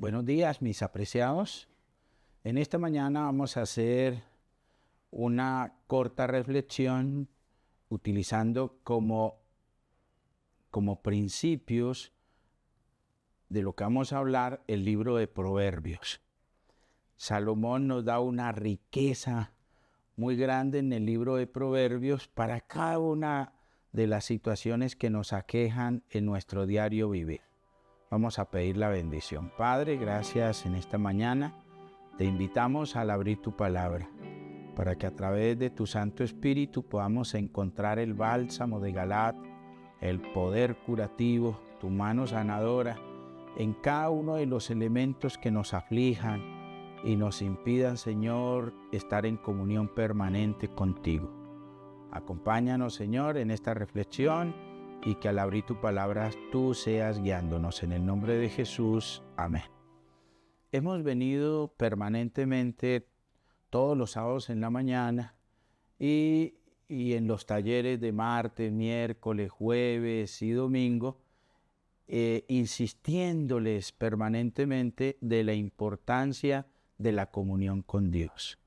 Buenos días, mis apreciados. En esta mañana vamos a hacer una corta reflexión utilizando como principios de lo que vamos a hablar el libro de Proverbios. Salomón nos da una riqueza muy grande en el libro de Proverbios para cada una de las situaciones que nos aquejan en nuestro diario vivir. Vamos a pedir la bendición. Padre, gracias en esta mañana. Te invitamos al abrir tu palabra, para que a través de tu Santo Espíritu podamos encontrar el bálsamo de Galaad, el poder curativo, tu mano sanadora, en cada uno de los elementos que nos aflijan y nos impidan, Señor, estar en comunión permanente contigo. Acompáñanos, Señor, en esta reflexión y que al abrir tu palabra tú seas guiándonos. En el nombre de Jesús. Amén. Hemos venido permanentemente todos los sábados en la mañana y en los talleres de martes, miércoles, jueves y domingo, insistiéndoles permanentemente de la importancia de la comunión con Dios.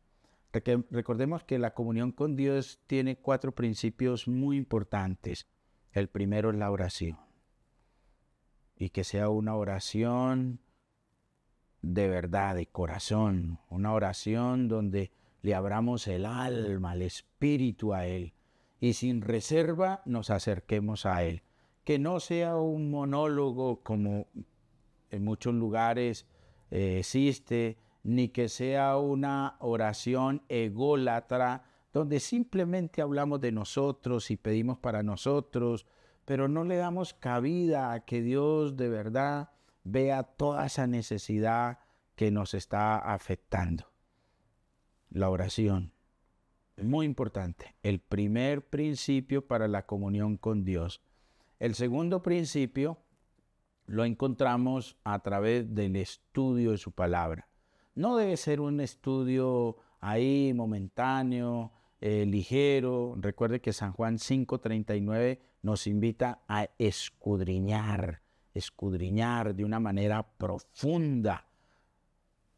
Recordemos que la comunión con Dios tiene 4 principios muy importantes. El primero es la oración. Y que sea una oración de verdad, de corazón. Una oración donde le abramos el alma, el espíritu a Él. Y sin reserva nos acerquemos a Él. Que no sea un monólogo como en muchos lugares existe, ni que sea una oración ególatra, donde simplemente hablamos de nosotros y pedimos para nosotros, pero no le damos cabida a que Dios de verdad vea toda esa necesidad que nos está afectando. La oración es muy importante, el primer principio para la comunión con Dios. El segundo principio lo encontramos a través del estudio de su palabra. No debe ser un estudio ahí momentáneo, ligero. Recuerde que San Juan 5:39 nos invita a escudriñar de una manera profunda,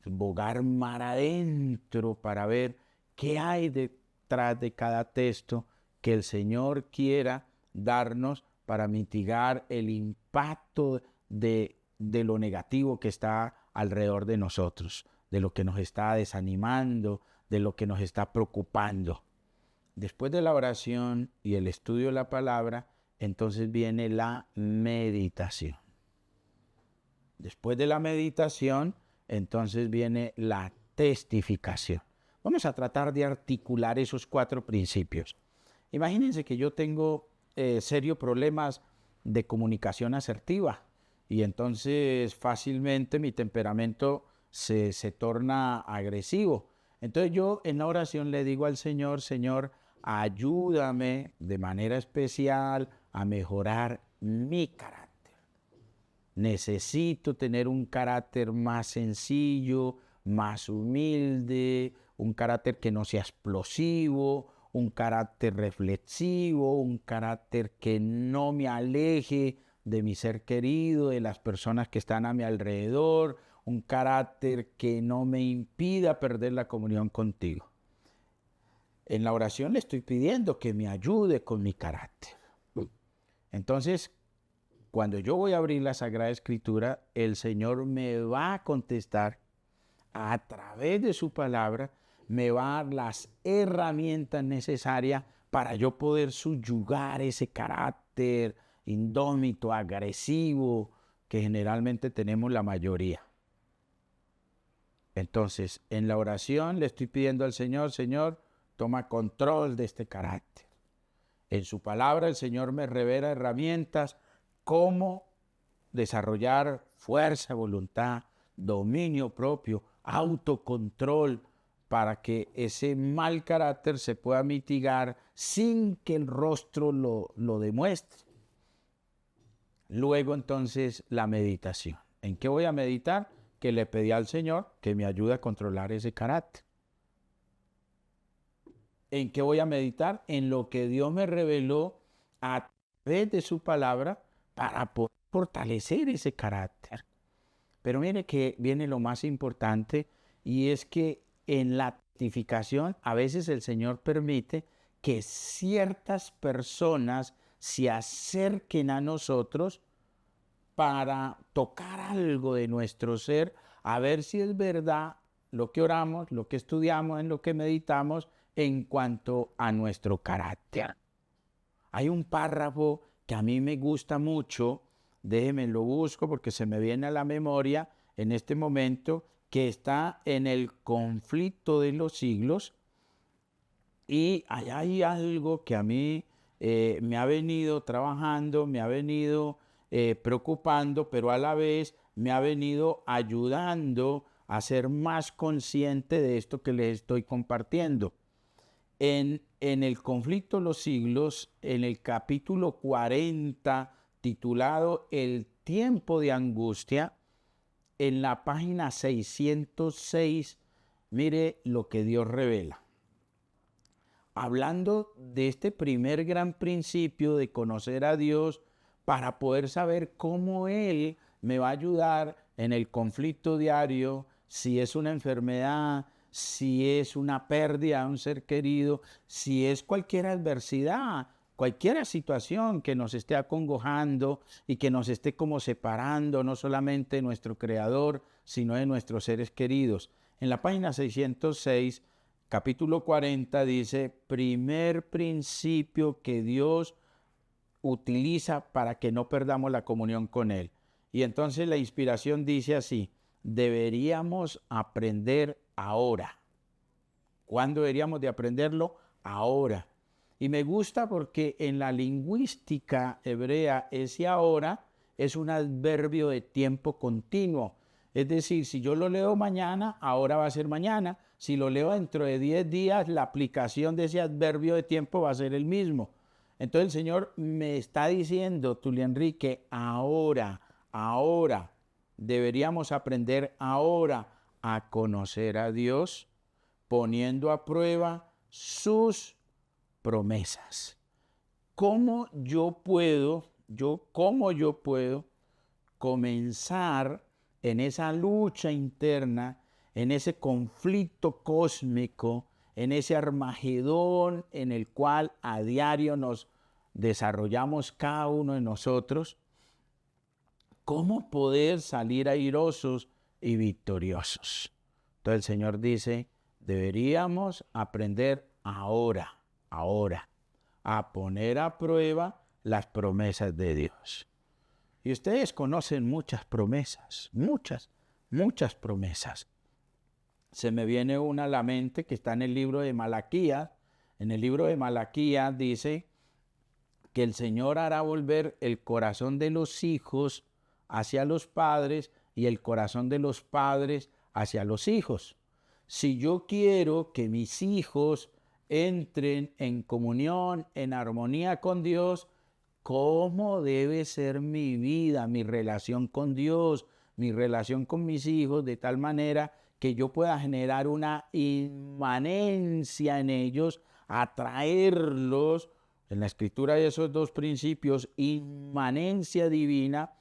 bogar mar adentro para ver qué hay detrás de cada texto que el Señor quiera darnos para mitigar el impacto de lo negativo que está alrededor de nosotros, de lo que nos está desanimando, de lo que nos está preocupando. Después de la oración y el estudio de la palabra, entonces viene la meditación. Después de la meditación, entonces viene la testificación. Vamos a tratar de articular esos 4 principios. Imagínense que yo tengo serios problemas de comunicación asertiva y entonces fácilmente mi temperamento se torna agresivo. Entonces yo en la oración le digo al Señor, Señor, ayúdame de manera especial a mejorar mi carácter. Necesito tener un carácter más sencillo, más humilde, un carácter que no sea explosivo, un carácter reflexivo, un carácter que no me aleje de mi ser querido, de las personas que están a mi alrededor, un carácter que no me impida perder la comunión contigo. En la oración le estoy pidiendo que me ayude con mi carácter. Entonces, cuando yo voy a abrir la Sagrada Escritura, el Señor me va a contestar a través de su palabra, me va a dar las herramientas necesarias para yo poder subyugar ese carácter indómito, agresivo, que generalmente tenemos la mayoría. Entonces, en la oración le estoy pidiendo al Señor, Señor, toma control de este carácter. En su palabra el Señor me revela herramientas cómo desarrollar fuerza, voluntad, dominio propio, autocontrol, para que ese mal carácter se pueda mitigar sin que el rostro lo demuestre. Luego entonces la meditación. ¿En qué voy a meditar? Que le pedí al Señor que me ayude a controlar ese carácter. ¿En qué voy a meditar? En lo que Dios me reveló a través de su palabra para poder fortalecer ese carácter. Pero mire que viene lo más importante y es que en la santificación a veces el Señor permite que ciertas personas se acerquen a nosotros para tocar algo de nuestro ser, a ver si es verdad lo que oramos, lo que estudiamos, en lo que meditamos en cuanto a nuestro carácter. Hay un párrafo que a mí me gusta mucho, déjeme lo busco porque se me viene a la memoria en este momento, que está en el conflicto de los siglos, y allá hay algo que a mí me ha venido trabajando, me ha venido preocupando, pero a la vez me ha venido ayudando a ser más consciente de esto que les estoy compartiendo. En el conflicto de los siglos, en el capítulo 40, titulado El tiempo de angustia, en la página 606, mire lo que Dios revela. Hablando de este primer gran principio de conocer a Dios para poder saber cómo Él me va a ayudar en el conflicto diario, si es una enfermedad, si es una pérdida de un ser querido, si es cualquier adversidad, cualquier situación que nos esté acongojando y que nos esté como separando no solamente de nuestro Creador, sino de nuestros seres queridos. En la página 606, capítulo 40, dice, primer principio que Dios utiliza para que no perdamos la comunión con Él. Y entonces la inspiración dice así, deberíamos aprender ahora. ¿Cuándo deberíamos de aprenderlo? Ahora. Y me gusta porque en la lingüística hebrea ese ahora es un adverbio de tiempo continuo. Es decir, si yo lo leo mañana, ahora va a ser mañana. Si lo leo dentro de 10 días, la aplicación de ese adverbio de tiempo va a ser el mismo. Entonces el Señor me está diciendo, Tulio Enrique, ahora deberíamos aprender ahora a conocer a Dios, poniendo a prueba sus promesas. ¿Cómo yo puedo comenzar en esa lucha interna, en ese conflicto cósmico, en ese Armagedón en el cual a diario nos desarrollamos cada uno de nosotros? ¿Cómo poder salir airosos y victoriosos? Entonces el Señor dice, deberíamos aprender ahora, a poner a prueba las promesas de Dios. Y ustedes conocen muchas promesas, muchas promesas. Se me viene una a la mente que está en el libro de Malaquías. En el libro de Malaquías dice que el Señor hará volver el corazón de los hijos hacia los padres y el corazón de los padres hacia los hijos. Si yo quiero que mis hijos entren en comunión, en armonía con Dios, ¿cómo debe ser mi vida, mi relación con Dios, mi relación con mis hijos, de tal manera que yo pueda generar una inmanencia en ellos, atraerlos? En la Escritura hay esos dos principios, inmanencia divina,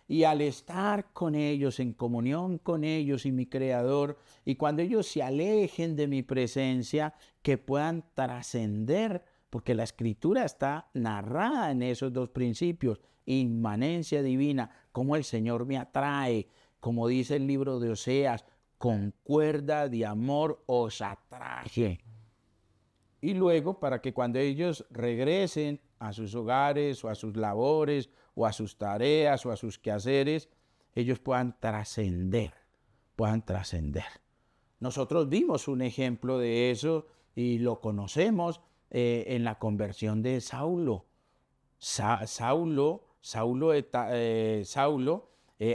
y al estar con ellos, en comunión con ellos y mi Creador, y cuando ellos se alejen de mi presencia, que puedan trascender, porque la Escritura está narrada en esos dos principios, inmanencia divina, cómo el Señor me atrae, como dice el libro de Oseas, con cuerda de amor os atraje. Y luego, para que cuando ellos regresen a sus hogares o a sus labores o a sus tareas o a sus quehaceres, ellos puedan trascender. Nosotros vimos un ejemplo de eso y lo conocemos en la conversión de Saulo. Saulo,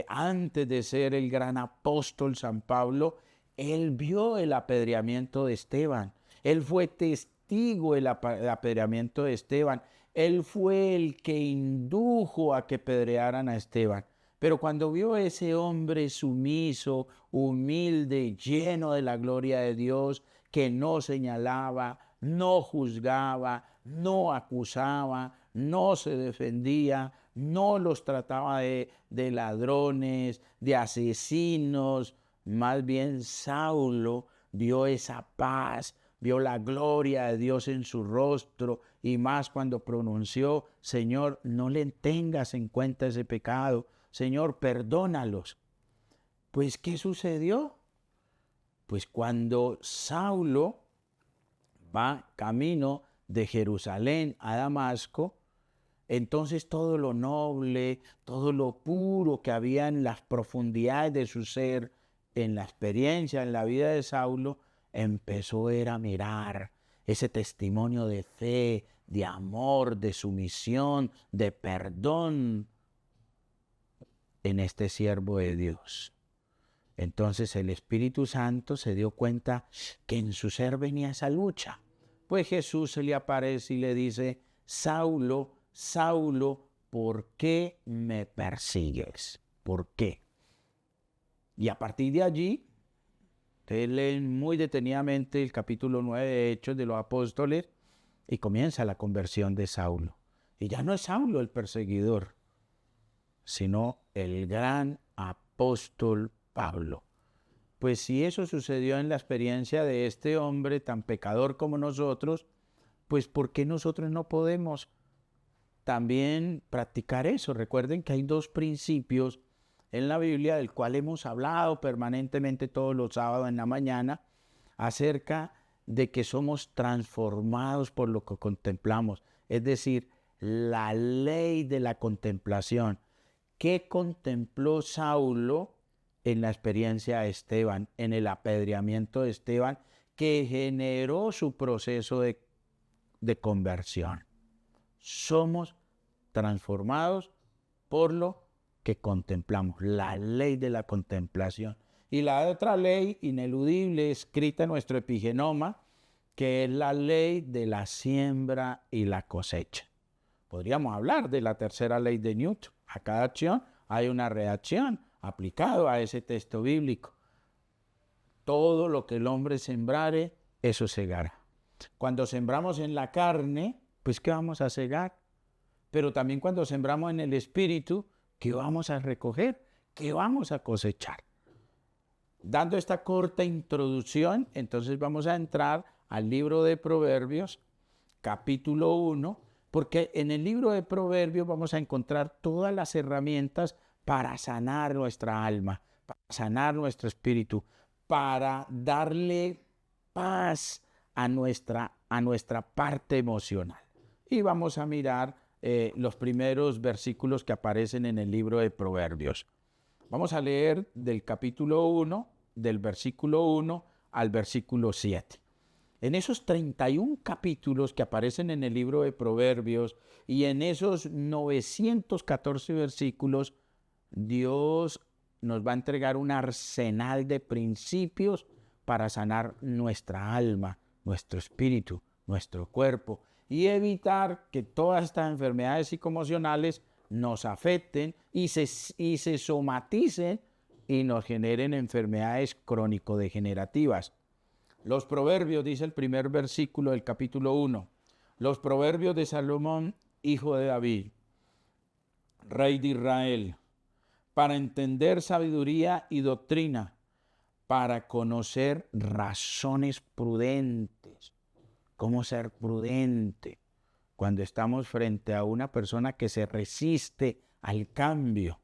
antes de ser el gran apóstol San Pablo, él vio el apedreamiento de Esteban. Él fue testigo del apedreamiento de Esteban. Él fue el que indujo a que apedrearan a Esteban. Pero cuando vio a ese hombre sumiso, humilde, lleno de la gloria de Dios, que no señalaba, no juzgaba, no acusaba, no se defendía, no los trataba de ladrones, de asesinos. Más bien Saulo vio esa paz, vio la gloria de Dios en su rostro, y más cuando pronunció: Señor, no le tengas en cuenta ese pecado, Señor, perdónalos. Pues, ¿qué sucedió? Pues cuando Saulo va camino de Jerusalén a Damasco, entonces todo lo noble, todo lo puro que había en las profundidades de su ser, en la experiencia, en la vida de Saulo, empezó a mirar ese testimonio de fe, de amor, de sumisión, de perdón en este siervo de Dios. Entonces el Espíritu Santo se dio cuenta que en su ser venía esa lucha. Pues Jesús se le aparece y le dice: Saulo, Saulo, ¿por qué me persigues? ¿Por qué? Y a partir de allí, ustedes leen muy detenidamente el capítulo 9 de Hechos de los Apóstoles y comienza la conversión de Saulo. Y ya no es Saulo el perseguidor, sino el gran apóstol Pablo. Pues si eso sucedió en la experiencia de este hombre tan pecador como nosotros, pues ¿por qué nosotros no podemos también practicar eso? Recuerden que hay dos principios en la Biblia del cual hemos hablado permanentemente todos los sábados en la mañana, acerca de que somos transformados por lo que contemplamos. Es decir, la ley de la contemplación. ¿Qué contempló Saulo en la experiencia de Esteban, en el apedreamiento de Esteban, que generó su proceso de conversión? Somos transformados por lo que contemplamos, la ley de la contemplación. Y la otra ley ineludible escrita en nuestro epigenoma, que es la ley de la siembra y la cosecha. Podríamos hablar de la tercera ley de Newton. A cada acción hay una reacción aplicado a ese texto bíblico. Todo lo que el hombre sembrare, eso segará. Cuando sembramos en la carne, pues ¿qué vamos a segar? Pero también cuando sembramos en el espíritu, ¿qué vamos a recoger? ¿Qué vamos a cosechar? Dando esta corta introducción, entonces vamos a entrar al libro de Proverbios, capítulo 1, porque en el libro de Proverbios vamos a encontrar todas las herramientas para sanar nuestra alma, para sanar nuestro espíritu, para darle paz a nuestra parte emocional. Y vamos a mirar los primeros versículos que aparecen en el libro de Proverbios. Vamos a leer del capítulo 1, del versículo 1 al versículo 7. En esos 31 capítulos que aparecen en el libro de Proverbios y en esos 914 versículos, Dios nos va a entregar un arsenal de principios para sanar nuestra alma, nuestro espíritu, nuestro cuerpo y evitar que todas estas enfermedades psicoemocionales nos afecten y se somaticen y nos generen enfermedades crónico-degenerativas. Los proverbios, dice el primer versículo del capítulo 1, los proverbios de Salomón, hijo de David, rey de Israel, para entender sabiduría y doctrina, para conocer razones prudentes. ¿Cómo ser prudente cuando estamos frente a una persona que se resiste al cambio?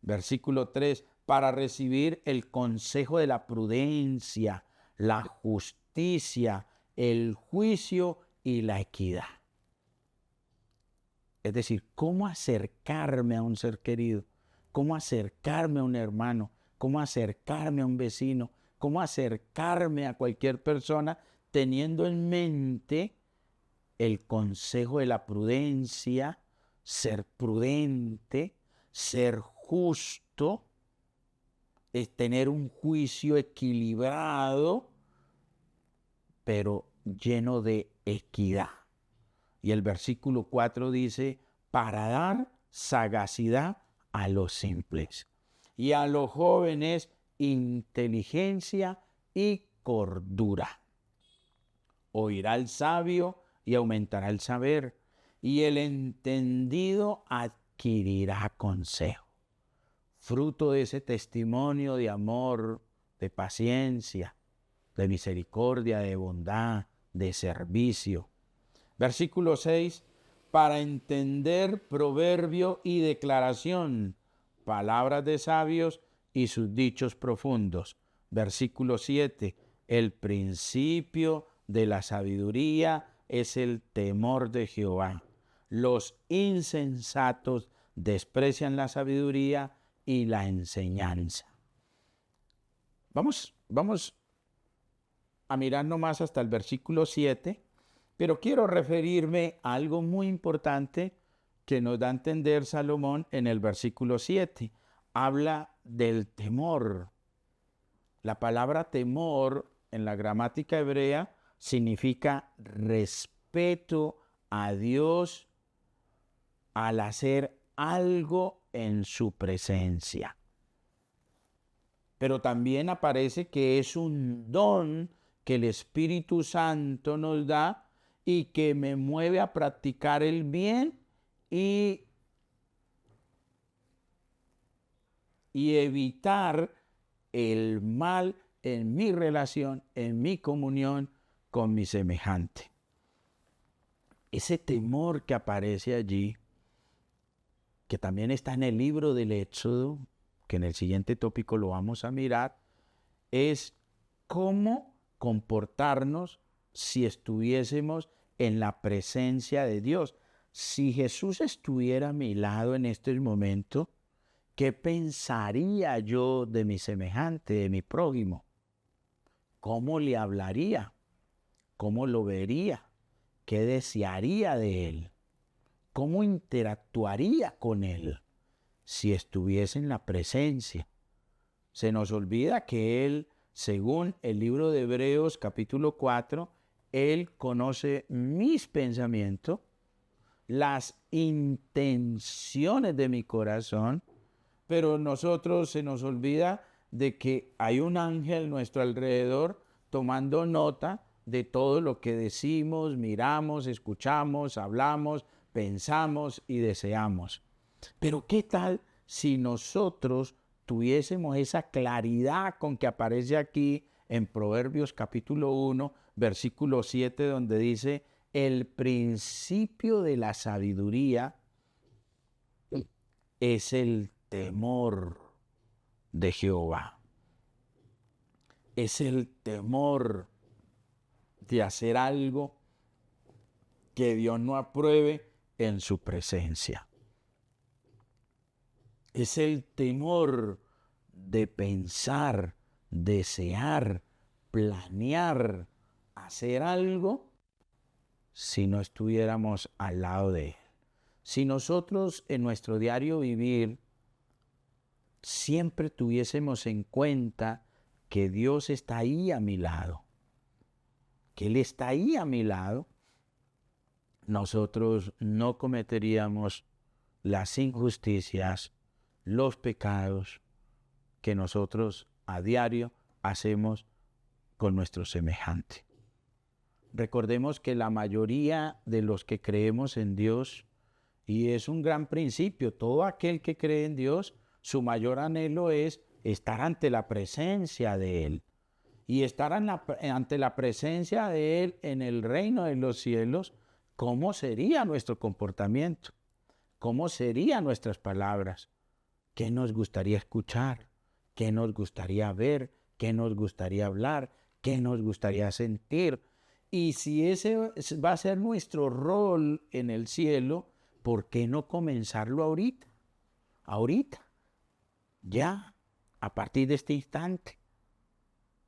Versículo 3, para recibir el consejo de la prudencia, la justicia, el juicio y la equidad. Es decir, cómo acercarme a un ser querido, cómo acercarme a un hermano, cómo acercarme a un vecino, cómo acercarme a cualquier persona teniendo en mente el consejo de la prudencia, ser prudente, ser justo, es tener un juicio equilibrado, pero lleno de equidad. Y el versículo 4 dice, para dar sagacidad a los simples y a los jóvenes inteligencia y cordura. Oirá el sabio y aumentará el saber, y el entendido adquirirá consejo. Fruto de ese testimonio de amor, de paciencia, de misericordia, de bondad, de servicio. Versículo 6, para entender proverbio y declaración, palabras de sabios y sus dichos profundos. Versículo 7, el principio de la sabiduría es el temor de Jehová. Los insensatos desprecian la sabiduría y la enseñanza. Vamos a mirar nomás hasta el versículo 7, pero quiero referirme a algo muy importante que nos da a entender Salomón en el versículo 7. Habla del temor. La palabra temor en la gramática hebrea significa respeto a Dios al hacer algo en su presencia. Pero también aparece que es un don que el Espíritu Santo nos da y que me mueve a practicar el bien y evitar el mal en mi relación, en mi comunión con mi semejante. Ese temor que aparece allí, que también está en el libro del Éxodo, que en el siguiente tópico lo vamos a mirar, es cómo comportarnos si estuviésemos en la presencia de Dios. Si Jesús estuviera a mi lado en este momento, ¿qué pensaría yo de mi semejante, de mi prójimo? ¿Cómo le hablaría? ¿Cómo lo vería? ¿Qué desearía de él? ¿Cómo interactuaría con él si estuviese en la presencia? Se nos olvida que él, según el libro de Hebreos capítulo 4, él conoce mis pensamientos, las intenciones de mi corazón, pero nosotros se nos olvida de que hay un ángel a nuestro alrededor tomando nota de todo lo que decimos, miramos, escuchamos, hablamos, pensamos y deseamos. Pero ¿qué tal si nosotros tuviésemos esa claridad con que aparece aquí en Proverbios capítulo 1, versículo 7, donde dice, el principio de la sabiduría es el temor de Jehová. Es el temor de hacer algo que Dios no apruebe en su presencia. Es el temor de pensar, desear, planear, hacer algo si no estuviéramos al lado de Él. Si nosotros en nuestro diario vivir siempre tuviésemos en cuenta que Dios está ahí a mi lado, que Él está ahí a mi lado, nosotros no cometeríamos las injusticias, los pecados que nosotros a diario hacemos con nuestro semejante. Recordemos que la mayoría de los que creemos en Dios, y es un gran principio, todo aquel que cree en Dios, su mayor anhelo es estar ante la presencia de Él. Y estar ante la presencia de Él en el reino de los cielos, ¿cómo sería nuestro comportamiento? ¿Cómo serían nuestras palabras? ¿Qué nos gustaría escuchar? ¿Qué nos gustaría ver? ¿Qué nos gustaría hablar? ¿Qué nos gustaría sentir? Y si ese va a ser nuestro rol en el cielo, ¿por qué no comenzarlo ahorita? Ahorita, ya, a partir de este instante.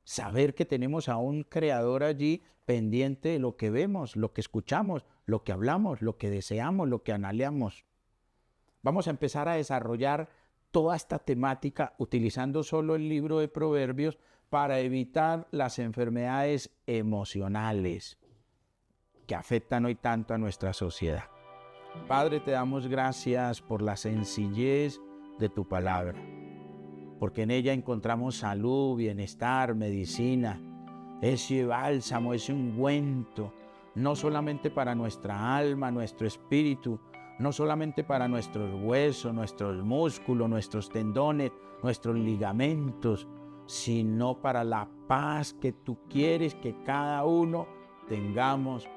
Saber que tenemos a un creador allí pendiente de lo que vemos, lo que escuchamos, lo que hablamos, lo que deseamos, lo que anhelamos. Vamos a empezar a desarrollar toda esta temática utilizando solo el libro de Proverbios para evitar las enfermedades emocionales que afectan hoy tanto a nuestra sociedad. Padre, te damos gracias por la sencillez de tu palabra, porque en ella encontramos salud, bienestar, medicina, ese bálsamo, ese ungüento no solamente para nuestra alma, nuestro espíritu, no solamente para nuestros huesos, nuestros músculos, nuestros tendones, nuestros ligamentos, sino para la paz que tú quieres que cada uno tengamos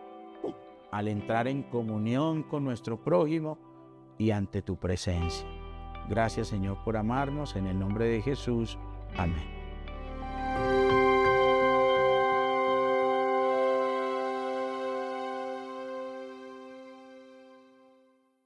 al entrar en comunión con nuestro prójimo y ante tu presencia. Gracias, Señor, por amarnos. En el nombre de Jesús. Amén.